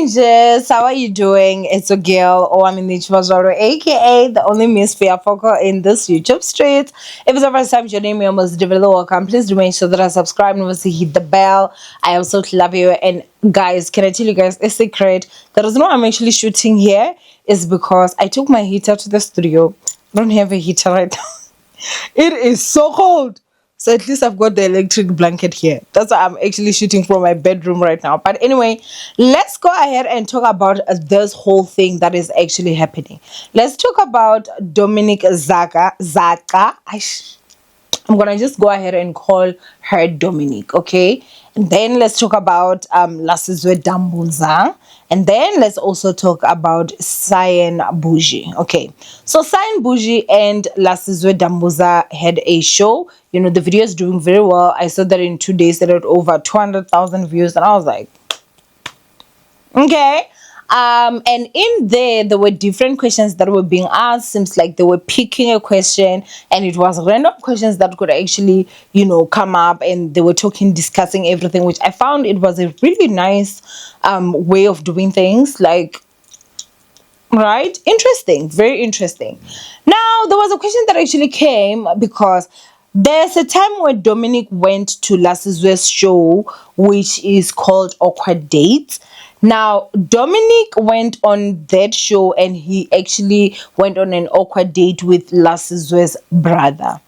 Ninjas, how are you doing? It's a girl, Owamie, aka the only Miss Fiafoco in this YouTube street. If it's the first time joining me, I must develop welcome. Please do make sure that I subscribe and obviously hit the bell. I also love you. And guys, can I tell you guys a secret? The reason why I'm actually shooting here is because I took my heater to the studio. I don't have a heater right now. It is so cold. So at least I've got the electric blanket here. That's why I'm actually shooting from my bedroom right now. But anyway, let's go ahead and talk about this whole thing that is actually happening. Let's talk about Domenic Zaka. I'm gonna just go ahead and call her Domenic, okay? And then let's talk about Lasizwe Dambuza. And then let's also talk about Cyan Bougie. Okay, so Cyan Bougie and Lasizwe Dambuza had a show. You know, the video is doing very well. I saw that in 2 days that had over 200,000 views, and I was like, okay. And in there were different questions that were being asked. Seems like they were picking a question, and it was random questions that could actually, you know, come up, and they were discussing everything, which I found it was a really nice way of doing things. Like, right, interesting, very interesting. Now there was a question that actually came because there's a time where Domenic went to Lasizwe's show, which is called Awkward Dates. Now, Domenic went on that show and he actually went on an awkward date with Lasizwe's brother.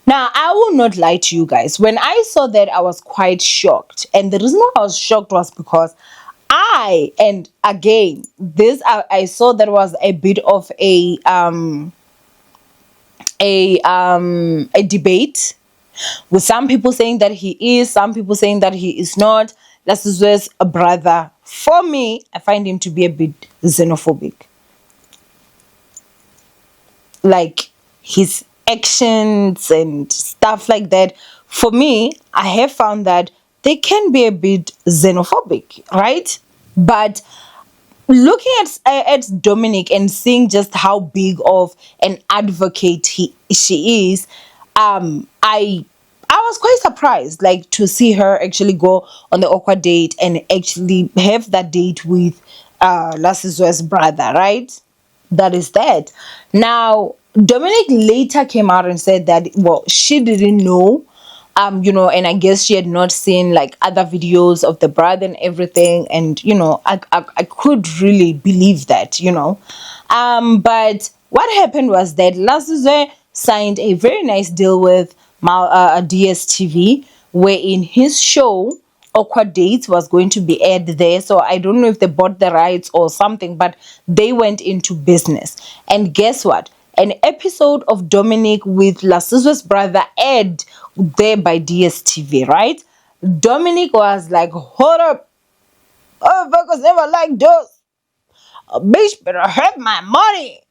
Now, I will not lie to you guys. When I saw that, I was quite shocked. And the reason why I was shocked was because I saw there was a bit of a debate with some people saying that he is, some people saying that he is not Lasizwe's brother. For me, I find him to be a bit xenophobic. Like his actions and stuff like that. For me, I have found that they can be a bit xenophobic, right? But looking at Domenic and seeing just how big of an advocate she is, I was quite surprised, like, to see her actually go on the awkward date and actually have that date with Lasizwe's brother, right? That is that. Now, Domenic later came out and said that, well, she didn't know, you know, and I guess she had not seen like other videos of the brother and everything, and you know, I could really believe that, you know. But what happened was that Lasizwe signed a very nice deal with DSTV, where in his show Awkward Dates was going to be aired there. So I don't know if they bought the rights or something, but they went into business. And guess what? An episode of Domenic with Lasizwe's brother aired there by DSTV, right? Domenic was like, hold up, motherfuckers never like those. A bitch better have my money.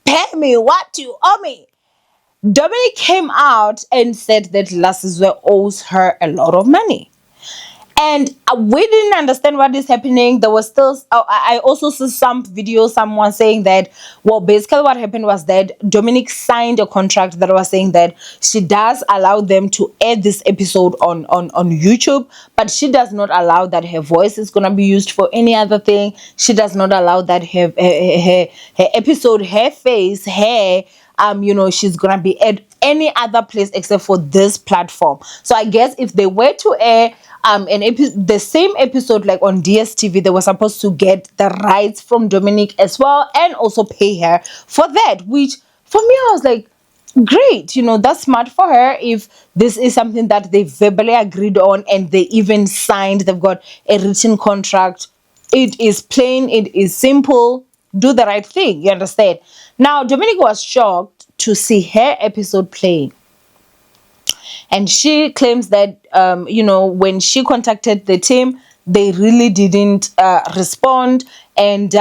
Pay me what you owe me. Domenic came out and said that Lasizwe owes her a lot of money. And we didn't understand what is happening. There was still, I also saw some video, someone saying that, well, basically what happened was that Domenic signed a contract that was saying that she does allow them to air this episode on YouTube, but she does not allow that her voice is going to be used for any other thing. She does not allow that her episode, her face, you know, she's gonna be at any other place except for this platform. So I guess if they were to air the same episode like on DSTV, they were supposed to get the rights from Domenic as well and also pay her for that, which for me, I was like, great, you know, that's smart for her. If this is something that they verbally agreed on and they even signed, they've got a written contract, it is plain, it is simple, do the right thing, you understand? Now, Domenic was shocked to see her episode playing. And she claims that, you know, when she contacted the team, they really didn't respond. And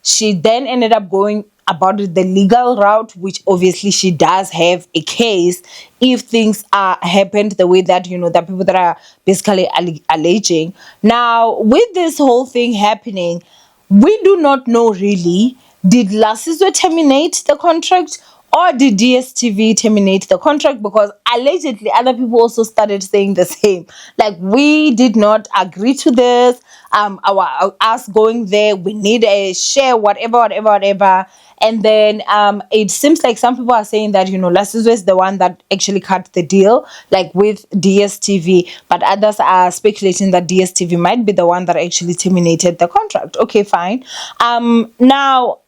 she then ended up going about it the legal route, which obviously she does have a case if things are happened the way that, you know, the people that are basically alleging. Now, with this whole thing happening, we do not know really, did Lasizwe terminate the contract, or did DSTV terminate the contract? Because allegedly other people also started saying the same. Like, we did not agree to this. Our us going there, we need a share, whatever. And then it seems like some people are saying that, Lasizwe is the one that actually cut the deal, like with DSTV, but others are speculating that DSTV might be the one that actually terminated the contract. Okay, fine. Now,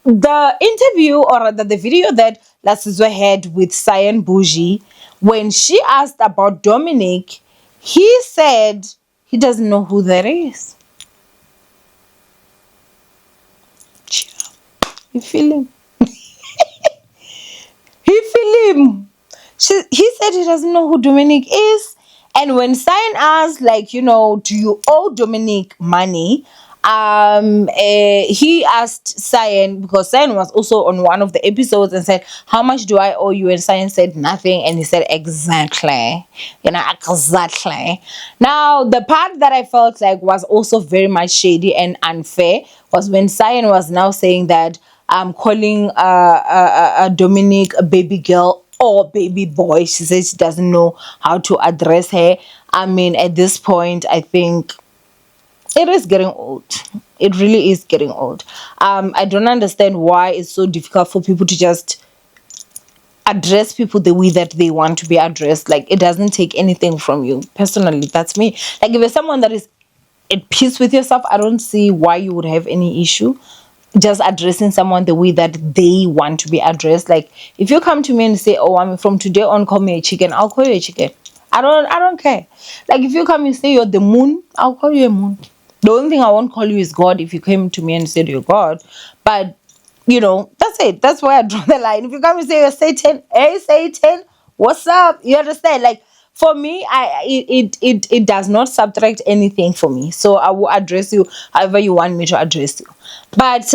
the interview, or rather the video that Lasizwe had with Cyan Bougie, when she asked about Domenic, he said he doesn't know who that is. You feel him? He feel him. He said he doesn't know who Domenic is. And when Cyan asked, like, do you owe Domenic money? He asked Cyan, because Cyan was also on one of the episodes, and said, how much do I owe you? And Cyan said nothing, and he said, exactly. Exactly. Now, the part that I felt like was also very much shady and unfair was when Cyan was now saying that calling Domenic a baby girl or baby boy. She says she doesn't know how to address her. I mean, at this point, I think it is getting old. It really is getting old. I don't understand why it's so difficult for people to just address people the way that they want to be addressed. Like, it doesn't take anything from you. Personally, that's me. Like, if you're someone that is at peace with yourself, I don't see why you would have any issue just addressing someone the way that they want to be addressed. Like, if you come to me and say, Owamie, from today on, call me a chicken, I'll call you a chicken. I don't care. Like, if you come and say you're the moon, I'll call you a moon. The only thing I won't call you is God if you came to me and said you're God. But that's it. That's where I draw the line. If you come and say you're Satan, hey Satan, what's up? You understand? Like, for me, it does not subtract anything for me. So I will address you however you want me to address you. But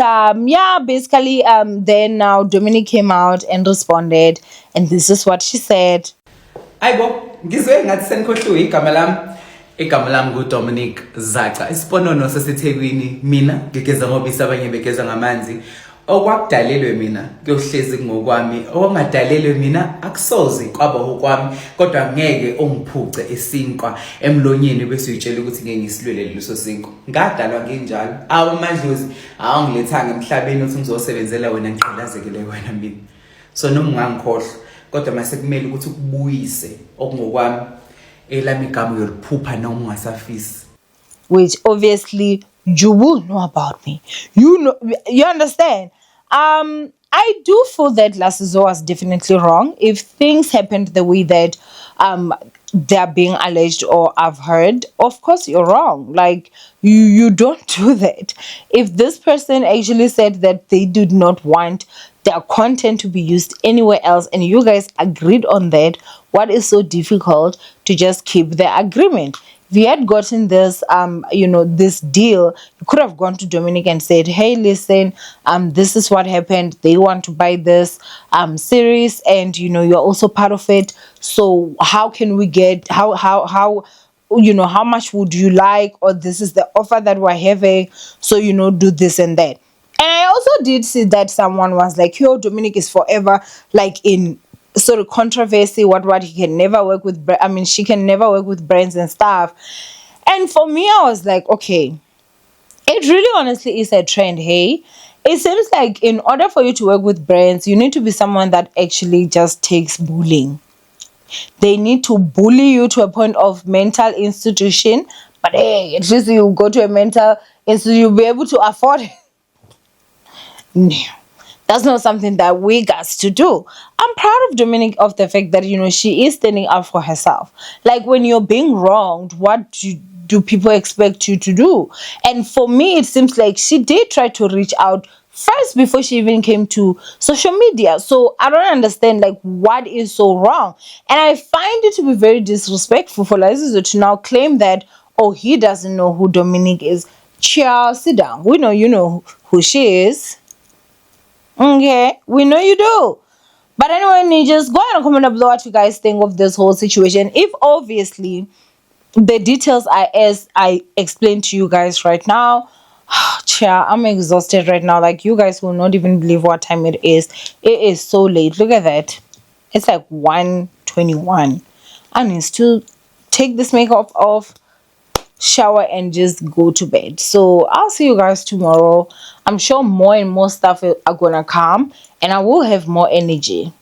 basically, then now Domenic came out and responded, and this is what she said. Ayibo, ngizwe ngathi senikhohliwe igama lami nguDomenic Zaca. Isiponono saseThekwini, mina ngigeza ngobisi, abanye begeza ngamanzi. Okwakudalelwe mina kuyohlezi ngokwami, okungadalelwe mina akusoze kwaba okwami, kodwa ngeke ongiphuce isinkwa emlonyeni bese uyitshela ukuthi ngeke ngisilwele leso sinkwa. Ngadalwa nginjalo. Amadlozi awangilethanga emhlabeni ukuthi ngizosebenzela wena, ngiqhilazekele wena mina. So noma ungangikhohlwa, kodwa mase kumele ukuthi ukubuyise okungokwami, elami igama uyoliphupha noma ungasafisi. Which obviously you will know about me. You understand? I do feel that Lasizwe was definitely wrong. If things happened the way that they're being alleged or I've heard, of course you're wrong. Like, you don't do that. If this person actually said that they did not want their content to be used anywhere else and you guys agreed on that, what is so difficult to just keep the agreement? If you had gotten this this deal, you could have gone to Domenic and said, hey, listen, this is what happened. They want to buy this series, and you're also part of it. So how can we get how much would you like, or this is the offer that we're having, so do this and that. And I also did see that someone was like, yo, Domenic is forever like in sort of controversy, what he can never work with, she can never work with brands and stuff. And for me, I was like, okay, it really honestly is a trend. Hey, it seems like in order for you to work with brands, you need to be someone that actually just takes bullying. They need to bully you to a point of mental institution, but hey, at least you go to a mental institution, you'll be able to afford it. No, that's not something that we got to do. I'm proud of Domenic of the fact that she is standing up for herself. Like, when you're being wronged, what do people expect you to do? And for me, it seems like she did try to reach out first before she even came to social media. So I don't understand, like, what is so wrong. And I find it to be very disrespectful for Lasizwe to now claim that, oh, he doesn't know who Domenic is. Chia, sit down. We know you know who she is. Okay, we know you do. But anyway, ninjas, go ahead and comment below what you guys think of this whole situation. If obviously the details are as I explained to you guys right now, Chia, I'm exhausted right now. Like, you guys will not even believe what time it is. It is so late. Look at that. It's like 1:21. I need to take this makeup off, shower, and just go to bed. So I'll see you guys tomorrow. I'm sure more and more stuff are gonna come, and I will have more energy.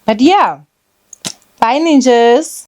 But yeah, bye, ninjas.